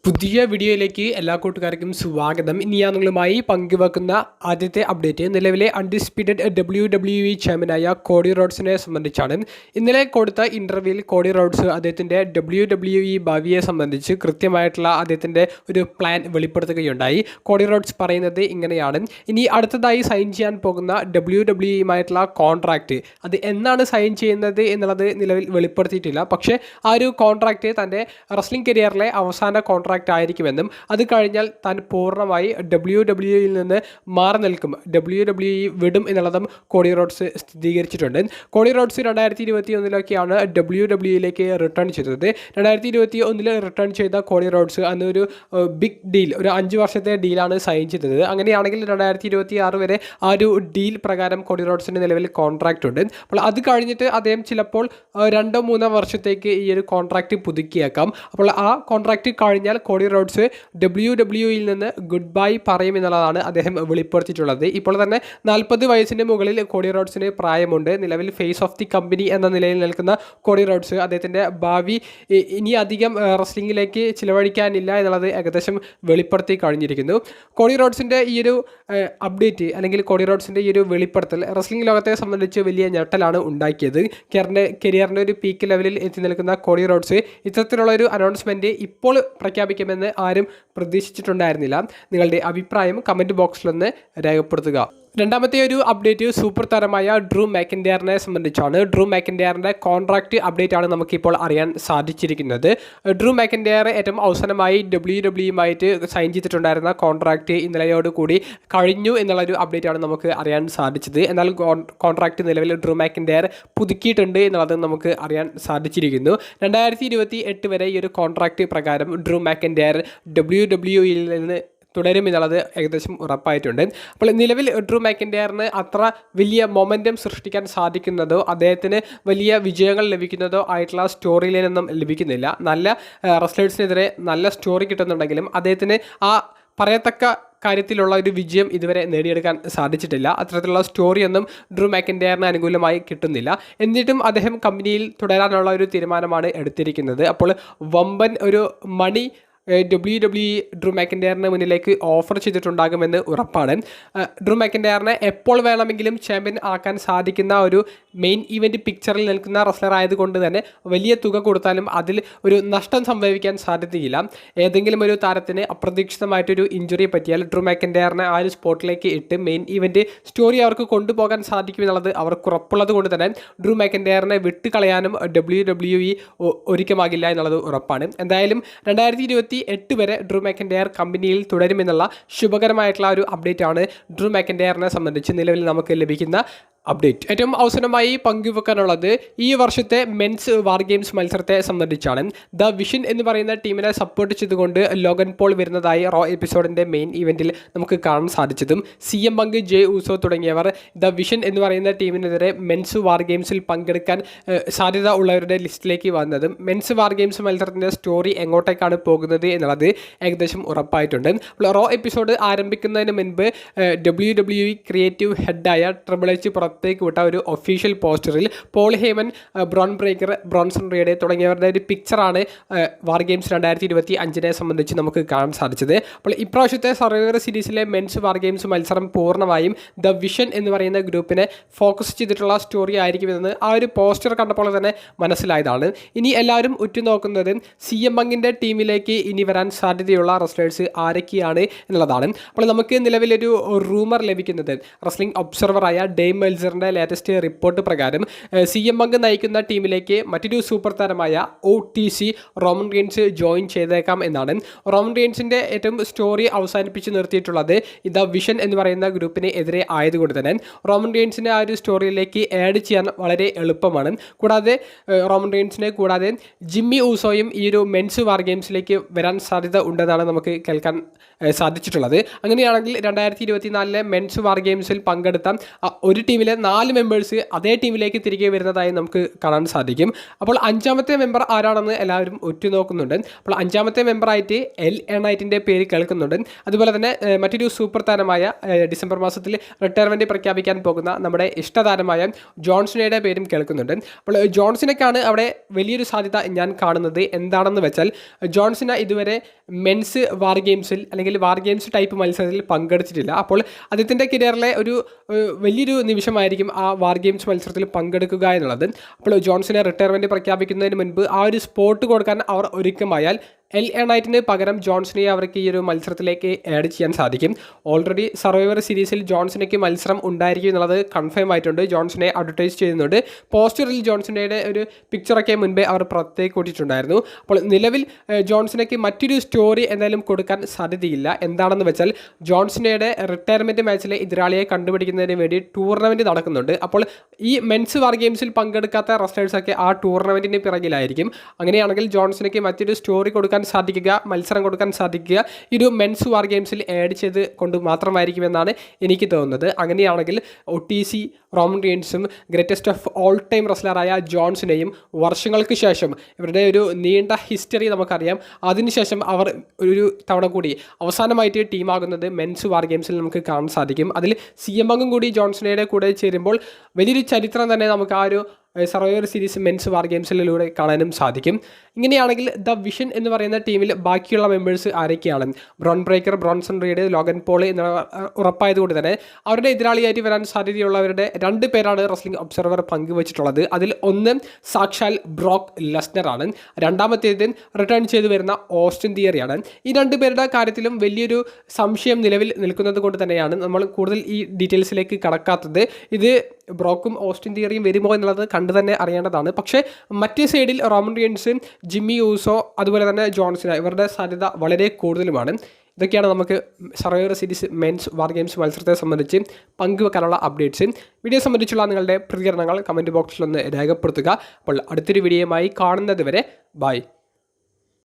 പുതിയ വീഡിയോയിലേക്ക് എല്ലാ കൂട്ടുകാർക്കും സ്വാഗതം. ഇനി ഞാൻ നിങ്ങളുമായി പങ്കുവെക്കുന്ന ആദ്യത്തെ അപ്ഡേറ്റ് നിലവിലെ അൺഡിസ്പ്യൂട്ടഡ് WWE ചാമ്പ്യനായ കോഡി റോഡ്സിനെ സംബന്ധിച്ചാണ്. ഇന്നലെ കൊടുത്ത ഇൻ്റർവ്യൂവിൽ കോഡി റോഡ്സ് അദ്ദേഹത്തിൻ്റെ WWE ഭാവിയെ സംബന്ധിച്ച് കൃത്യമായിട്ടുള്ള അദ്ദേഹത്തിൻ്റെ ഒരു പ്ലാൻ വെളിപ്പെടുത്തുകയുണ്ടായി. കോഡി റോഡ്സ് പറയുന്നത് ഇങ്ങനെയാണ്: ഇനി അടുത്തതായി സൈൻ ചെയ്യാൻ പോകുന്ന WWEയുമായിട്ടുള്ള കോൺട്രാക്റ്റ് അത് എന്നാണ് സൈൻ ചെയ്യുന്നത് എന്നുള്ളത് നിലവിൽ വെളിപ്പെടുത്തിയിട്ടില്ല. പക്ഷേ ആ ഒരു കോൺട്രാക്റ്റ് തൻ്റെ റെസ്ലിംഗ് കരിയറിലെ അവസാന കോൺട്രാക്റ്റ് ആയിരിക്കുമെന്നും അത് കഴിഞ്ഞാൽ താൻ പൂർണ്ണമായി WWE നിന്ന് മാറി നിൽക്കും, WWE വിടും എന്നുള്ളതും കോഡി റോഡ്സ് സ്ഥിരീകരിച്ചിട്ടുണ്ട്. കോഡി റോഡ്സ് 2021 WWEയിലേക്ക് റിട്ടേൺ ചെയ്തത്. 2021 റിട്ടേൺ ചെയ്ത കോഡി റോഡ്സ് അന്ന് ഒരു ബിഗ് ഡീൽ, ഒരു 5 വർഷത്തെ ഡീലാണ് സൈൻ ചെയ്തത്. അങ്ങനെയാണെങ്കിൽ 2026 വരെ ആ ഒരു ഡീൽ പ്രകാരം കോഡി റോഡ്സിൻ്റെ നിലവിൽ കോൺട്രാക്റ്റ് ഉണ്ട്. അപ്പോൾ അത് കഴിഞ്ഞിട്ട് അദ്ദേഹം ചിലപ്പോൾ 2-3 വർഷത്തേക്ക് ഈ ഒരു കോൺട്രാക്റ്റ് പുതുക്കിയേക്കാം. അപ്പോൾ ആ കോൺട്രാക്റ്റ് കഴിഞ്ഞാൽ കോഡി റോഡ്സ് WWEയിൽ നിന്ന് ഗുഡ് ബൈ പറയുമെന്നുള്ളതാണ് അദ്ദേഹം വെളിപ്പെടുത്തിയിട്ടുള്ളത്. ഇപ്പോൾ തന്നെ 40 വയസ്സിന് മുകളിൽ കോഡി റോഡ്സിന് പ്രായമുണ്ട്. നിലവിൽ ഫേസ് ഓഫ് ദി കമ്പനി എന്ന നിലയിൽ നിൽക്കുന്ന കോഡി റോഡ്സ് അദ്ദേഹത്തിൻ്റെ ഭാവി ഇനി അധികം റെസ്ലിംഗിലേക്ക് ചിലവഴിക്കാനില്ല എന്നുള്ളത് ഏകദേശം വെളിപ്പെടുത്തി കഴിഞ്ഞിരിക്കുന്നു. കോഡി റോഡ്സിൻ്റെ ഈ ഒരു അപ്ഡേറ്റ് അല്ലെങ്കിൽ കോഡി റോഡ്സിൻ്റെ ഈ ഒരു വെളിപ്പെടുത്തൽ റെസ്ലിംഗ് ലോകത്തെ സംബന്ധിച്ച് വലിയ ഞെട്ടലാണ് ഉണ്ടാക്കിയത്. കരിയറിൻ്റെ ഒരു പീക്ക് ലെവലിൽ എത്തി നിൽക്കുന്ന കോഡി റോഡ്സ് ഇത്തരത്തിലുള്ള ഒരു അനൗൺസ്മെൻറ്റ് ഇപ്പോൾ പ്രഖ്യാപിക്കുമെന്ന് ആരും പ്രതീക്ഷിച്ചിട്ടുണ്ടായിരുന്നില്ല. നിങ്ങളുടെ അഭിപ്രായം കമൻറ്റ് ബോക്സിലൊന്ന് രേഖപ്പെടുത്തുക. രണ്ടാമത്തെ ഒരു അപ്ഡേറ്റ് സൂപ്പർ താരമായ ഡ്രൂ മാക്കിൻറ്റയറിനെ സംബന്ധിച്ചാണ്. ഡ്രൂ മാക്കിൻറ്റയറിൻ്റെ കോൺട്രാക്റ്റ് അപ്ഡേറ്റ് ആണ് നമുക്കിപ്പോൾ അറിയാൻ സാധിച്ചിരിക്കുന്നത്. ഡ്രൂ മാക്കിൻറ്റയർ ഏറ്റവും അവസാനമായി WWEയുമായിട്ട് സൈൻ ചെയ്തിട്ടുണ്ടായിരുന്ന കോൺട്രാക്റ്റ് ഇന്നലെയോടുകൂടി കഴിഞ്ഞു എന്നുള്ളൊരു അപ്ഡേറ്റ് ആണ് നമുക്ക് അറിയാൻ സാധിച്ചത്. എന്നാൽ കോൺട്രാക്റ്റ് നിലവിൽ ഡ്രൂ മാക്കിൻറ്റയർ പുതുക്കിയിട്ടുണ്ട് എന്നുള്ളത് നമുക്ക് അറിയാൻ സാധിച്ചിരിക്കുന്നു. 2028 വരെ ഈ ഒരു കോൺട്രാക്റ്റ് പ്രകാരം ഡ്രൂ മാക്കിൻറ്റയർ WWEയിൽ നിന്ന് തുടരും എന്നുള്ളത് ഏകദേശം ഉറപ്പായിട്ടുണ്ട്. അപ്പോൾ നിലവിൽ ഡ്രൂ മാക്കിൻറ്റയറിന് അത്ര വലിയ മൊമെൻറ്റം സൃഷ്ടിക്കാൻ സാധിക്കുന്നതോ അദ്ദേഹത്തിന് വലിയ വിജയങ്ങൾ ലഭിക്കുന്നതോ ആയിട്ടുള്ള സ്റ്റോറി ലൈനൊന്നും ലഭിക്കുന്നില്ല. നല്ല റെസ്ലേഴ്സിനെതിരെ നല്ല സ്റ്റോറി കിട്ടുന്നുണ്ടെങ്കിലും അദ്ദേഹത്തിന് ആ പറയത്തക്ക കാര്യത്തിലുള്ള ഒരു വിജയം ഇതുവരെ നേടിയെടുക്കാൻ സാധിച്ചിട്ടില്ല. അത്തരത്തിലുള്ള സ്റ്റോറിയൊന്നും ഡ്രൂ മാക്കിൻറ്റയറിന് അനുകൂലമായി കിട്ടുന്നില്ല. എന്നിട്ടും അദ്ദേഹം കമ്പനിയിൽ തുടരാനുള്ള ഒരു തീരുമാനമാണ് എടുത്തിരിക്കുന്നത്. അപ്പോൾ വമ്പൻ ഒരു മണി WWE ഡ്രൂ മാക്കിൻറ്റയറിന് മുന്നിലേക്ക് ഓഫർ ചെയ്തിട്ടുണ്ടാകുമെന്ന് ഉറപ്പാണ്. ഡ്രൂ മാക്കിൻറ്റയറിനെ എപ്പോൾ വേണമെങ്കിലും ചാമ്പ്യൻ ആക്കാൻ സാധിക്കുന്ന ഒരു മെയിൻ ഇവൻറ്റ് പിക്ചറിൽ നിൽക്കുന്ന റെസ്ലർ ആയതുകൊണ്ട് തന്നെ വലിയ തുക കൊടുത്താലും അതിൽ ഒരു നഷ്ടം സംഭവിക്കാൻ സാധ്യതയില്ല. ഏതെങ്കിലും ഒരു താരത്തിന് അപ്രതീക്ഷിതമായിട്ടൊരു ഇഞ്ചുറി പറ്റിയാൽ ഡ്രൂ മാക്കിൻറ്റയറിനെ ആ ഒരു സ്പോട്ടിലേക്ക് ഇട്ട് മെയിൻ ഇവൻറ്റ് സ്റ്റോറി അവർക്ക് കൊണ്ടുപോകാൻ സാധിക്കുമെന്നുള്ളത് അവർക്ക് ഉറപ്പുള്ളത് കൊണ്ട് തന്നെ ഡ്രൂ മാക്കിൻറ്റയറിനെ വിട്ടുകളയാനും WWE ഒരുക്കമാകില്ല എന്നുള്ളത് ഉറപ്പാണ്. എന്തായാലും 2028 വരെ ഡ്രൂ മാക്കിൻറ്റയർ കമ്പനിയിൽ തുടരുമെന്നുള്ള ശുഭകരമായിട്ടുള്ള ഒരു അപ്ഡേറ്റ് ആണ് ഡ്രൂ മാക്കിൻറ്റയറിനെ സംബന്ധിച്ച് നിലവിൽ നമുക്ക് ലഭിക്കുന്ന അപ്ഡേറ്റ്. ഏറ്റവും അവസാനമായി പങ്കുവെക്കാനുള്ളത് ഈ വർഷത്തെ മെൻസ് വാർ ഗെയിംസ് മത്സരത്തെ സംബന്ധിച്ചാണ്. ദ വിഷൻ എന്ന് പറയുന്ന ടീമിനെ സപ്പോർട്ട് ചെയ്തുകൊണ്ട് ലോഗൻ പോൾ വരുന്നതായി റോ എപ്പിസോഡിൻ്റെ മെയിൻ ഇവൻറ്റിൽ നമുക്ക് കാണാൻ സാധിച്ചതും CM പങ്ക് ജെ ഊസോ തുടങ്ങിയവർ ദ വിഷൻ എന്ന് പറയുന്ന ടീമിനെതിരെ മെൻസ് വാർ ഗെയിംസിൽ പങ്കെടുക്കാൻ സാധ്യത ഉള്ളവരുടെ ലിസ്റ്റിലേക്ക് വന്നതും മെൻസ് വാർ ഗെയിംസ് മത്സരത്തിൻ്റെ സ്റ്റോറി എങ്ങോട്ടേക്കാണ് പോകുന്നത് എന്നുള്ളത് ഏകദേശം ഉറപ്പായിട്ടുണ്ട്. റോ എപ്പിസോഡ് ആരംഭിക്കുന്നതിന് മുൻപ് WWE ക്രിയേറ്റീവ് ഹെഡായ ട്രിപ്പിൾ എച്ച് പുറത്തേക്ക് വിട്ട ഒരു ഒഫീഷ്യൽ പോസ്റ്ററിൽ Paul Heyman, Bron Breakker, Bronson Reed തുടങ്ങിയവരുടെ ഒരു പിക്ചറാണ് വാർ ഗെയിംസ് 2025 സംബന്ധിച്ച് നമുക്ക് കാണാൻ സാധിച്ചത്. അപ്പോൾ ഇപ്രാവശ്യത്തെ സർവൈവർ സീരീസിലെ മെൻസ് വാർ ഗെയിംസ് മത്സരം പൂർണ്ണമായും ദ വിഷൻ എന്ന് പറയുന്ന ഗ്രൂപ്പിനെ ഫോക്കസ് ചെയ്തിട്ടുള്ള സ്റ്റോറി ആയിരിക്കുമെന്ന് ആ ഒരു പോസ്റ്റർ കണ്ടപ്പോൾ തന്നെ മനസ്സിലായതാണ്. ഇനി എല്ലാവരും ഉറ്റുനോക്കുന്നത് CM പങ്കിൻ്റെ ടീമിലേക്ക് ഇനി വരാൻ സാധ്യതയുള്ള റെസ്ലേഴ്സ് ആരൊക്കെയാണ് എന്നുള്ളതാണ്. അപ്പോൾ നമുക്ക് നിലവിലൊരു റൂമർ ലഭിക്കുന്നത് റെസ്ലിംഗ് ഒബ്സർവറായ ഡെയ്ം മെൽസറിൻ്റെ ലേറ്റസ്റ്റ് റിപ്പോർട്ട് പ്രകാരം CM പങ്ക് നയിക്കുന്ന ടീമിലേക്ക് മറ്റൊരു സൂപ്പർ താരമായ OTC റോമൻ റീൻസ് ജോയിൻ ചെയ്തേക്കാം എന്നാണ്. റോമൻ റീൻസിൻ്റെ ഏറ്റവും സ്റ്റോറി അവസാനിപ്പിച്ച് നിർത്തിയിട്ടുള്ളത് ദ വിഷൻ എന്ന് പറയുന്ന ഗ്രൂപ്പിന് എതിരെ ആയതുകൊണ്ട് തന്നെ റോമൻ റീൻസിനെ ആ ഒരു സ്റ്റോറിയിലേക്ക് ആഡ് ചെയ്യാൻ വളരെ എളുപ്പമാണ്. കൂടാതെ റോമൻ റീൻസിനെ കൂടാതെ ജിമ്മി ഊസോയും ഈ ഒരു മെൻസ് വാർ ഗെയിംസിലേക്ക് വരാൻ സാധ്യത ഉണ്ടെന്നാണ് നമുക്ക് കേൾക്കാൻ സാധിച്ചിട്ടുള്ളത്. അങ്ങനെയാണെങ്കിൽ 2024 മെൻസ് വാർ ഗെയിംസിൽ പങ്കെടുത്ത ഒരു ടീമിലെ 4 മെമ്പേഴ്സ് അതേ ടീമിലേക്ക് തിരികെ വരുന്നതായി നമുക്ക് കാണാൻ സാധിക്കും. അപ്പോൾ 5ാമത്തെ മെമ്പർ ആരാണെന്ന് എല്ലാവരും ഉറ്റുനോക്കുന്നുണ്ട്. അപ്പോൾ 5ാമത്തെ മെമ്പറായിട്ട് LA Knightiൻ്റെ പേര് കേൾക്കുന്നുണ്ട്. അതുപോലെ തന്നെ മറ്റൊരു സൂപ്പർ താരമായ ഡിസംബർ മാസത്തിൽ റിട്ടയർമെൻറ്റ് പ്രഖ്യാപിക്കാൻ പോകുന്ന നമ്മുടെ ഇഷ്ടതാരമായ ജോൺസണയുടെ പേരും കേൾക്കുന്നുണ്ട്. അപ്പോൾ ജോൺസണയ്ക്കാണ് അവിടെ വലിയൊരു സാധ്യത ഞാൻ കാണുന്നത്. എന്താണെന്ന് വെച്ചാൽ ജോൺസൺ ഇതുവരെ മെൻസ് വാർ ഗെയിംസിൽ അല്ലെങ്കിൽ വാർ ഗെയിംസ് ടൈപ്പ് മത്സരത്തിൽ പങ്കെടുത്തിട്ടില്ല. അപ്പോൾ അദ്ദേഹത്തിൻ്റെ കരിയറിലെ ഒരു വലിയൊരു നിമിഷമായിരിക്കും ആ വാർ ഗെയിംസ് മത്സരത്തിൽ പങ്കെടുക്കുക എന്നുള്ളത്. അപ്പോൾ ജോൺസനെ റിട്ടയർമെൻറ്റ് പ്രഖ്യാപിക്കുന്നതിന് മുൻപ് ആ ഒരു സ്പോട്ട് കൊടുക്കാൻ അവർ ഒരുക്കമായാൽ LA Knightന് പകരം ജോൺസനെ അവർക്ക് ഈ ഒരു മത്സരത്തിലേക്ക് ആഡ് ചെയ്യാൻ സാധിക്കും. ഓൾറെഡി സർവൈവർ സീരീസിൽ ജോൺസണയ്ക്ക് മത്സരം ഉണ്ടായിരിക്കും എന്നുള്ളത് കൺഫേം ആയിട്ടുണ്ട്. ജോൺസനെ അഡ്വർടൈസ് ചെയ്യുന്നുണ്ട്. പോസ്റ്ററിൽ ജോൺസണയുടെ ഒരു പിക്ചറൊക്കെ മുൻപേ അവർ പുറത്തേക്ക് കൂട്ടിയിട്ടുണ്ടായിരുന്നു. അപ്പോൾ നിലവിൽ ജോൺസണയ്ക്ക് മറ്റൊരു സ്റ്റോറി എന്തായാലും കൊടുക്കാൻ സാധ്യതയില്ല. എന്താണെന്ന് വെച്ചാൽ ജോൺസണയുടെ റിട്ടയർമെൻറ്റ് മാച്ചിലെ എതിരാളിയെ കണ്ടുപിടിക്കുന്നതിന് വേണ്ടി ടൂർണമെൻറ്റ് നടക്കുന്നുണ്ട്. അപ്പോൾ ഈ മെൻസ് വാർ ഗെയിംസിൽ പങ്കെടുക്കാത്ത റെസ്റ്റേഴ്സൊക്കെ ആ ടൂർണമെൻറ്റിന് പിറകിലായിരിക്കും. അങ്ങനെയാണെങ്കിൽ ജോൺസണയ്ക്ക് മറ്റൊരു സ്റ്റോറി കൊടുക്കാൻ സാധിക്കുക, മത്സരം കൊടുക്കാൻ സാധിക്കുക ഈ ഒരു മെൻസ് വാർ ഗെയിംസിൽ ആഡ് ചെയ്ത് കൊണ്ട് മാത്രമായിരിക്കുമെന്നാണ് എനിക്ക് തോന്നുന്നത്. അങ്ങനെയാണെങ്കിൽ OTC റോമൻ റീൻസും ഗ്രേറ്റസ്റ്റ് ഓഫ് ഓൾ ടൈം റെസ്ലറായ ജോൺസനെയും വർഷങ്ങൾക്ക് ശേഷം ഇവരുടെ ഒരു നീണ്ട ഹിസ്റ്ററി നമുക്കറിയാം. അതിനുശേഷം അവർ ഒരു തവണ കൂടി അവസാനമായിട്ട് ടീമാകുന്നത് മെൻസ് വാർ ഗെയിംസിൽ നമുക്ക് കാണാൻ സാധിക്കും. അതിൽ CM Punk കൂടി ജോൺസണയുടെ കൂടെ ചേരുമ്പോൾ വലിയൊരു ചരിത്രം തന്നെ നമുക്ക് ആ ഒരു സർവൈവർ സീരീസ് മെൻസ് വാർ ഗെയിംസിലൂടെ കാണാനും സാധിക്കും. ഇങ്ങനെയാണെങ്കിൽ ദ വിഷൻ എന്ന് പറയുന്ന ടീമിൽ ബാക്കിയുള്ള മെമ്പേഴ്സ് ആരൊക്കെയാണ്? Bron Breakker, Bronson Reed, Logan Paul എന്നിവ ഉറപ്പായതുകൊണ്ട് തന്നെ അവരുടെ എതിരാളിയായിട്ട് വരാൻ സാധ്യതയുള്ളവരുടെ 2 പേരാണ് റെസ്ലിംഗ് ഒബ്സർവർ പങ്കുവച്ചിട്ടുള്ളത്. അതിൽ ഒന്ന് സാക്ഷാൽ ബ്രോക്ക് ലെസ്നറാണ്. രണ്ടാമത്തേത് റിട്ടേൺ ചെയ്തു വരുന്ന ഓസ്റ്റിൻ തിയറിയാണ്. ഈ 2 പേരുടെ കാര്യത്തിലും വലിയൊരു സംശയം നിലവിൽ നിൽക്കുന്നത് കൊണ്ട് തന്നെയാണ് നമ്മൾ കൂടുതൽ ഈ ഡീറ്റെയിൽസിലേക്ക് കടക്കാത്തത്. ഇത് ബ്രോക്കും ഓസ്റ്റിൻ തിയറിയും വരുമോ എന്നുള്ളത് കണ്ടു തന്നെ അറിയേണ്ടതാണ്. പക്ഷേ മറ്റേ സൈഡിൽ റോമൻ റീൻസ്, ജിമ്മി യൂസോ, അതുപോലെ തന്നെ ജോൺസൺ ഇവരുടെ സാധ്യത വളരെ കൂടുതലുമാണ്. ഇതൊക്കെയാണ് നമുക്ക് survivor series men's war games മത്സരത്തെ സംബന്ധിച്ച് പങ്കുവെക്കാനുള്ള അപ്ഡേറ്റ്സ്. വീഡിയോ സംബന്ധിച്ചുള്ള നിങ്ങളുടെ പ്രതികരണങ്ങൾ കമൻറ്റ് ബോക്സിലൊന്ന് രേഖപ്പെടുത്തുക. അപ്പോൾ അടുത്തൊരു വീഡിയോയുമായി കാണുന്നത് വരെ ബൈ.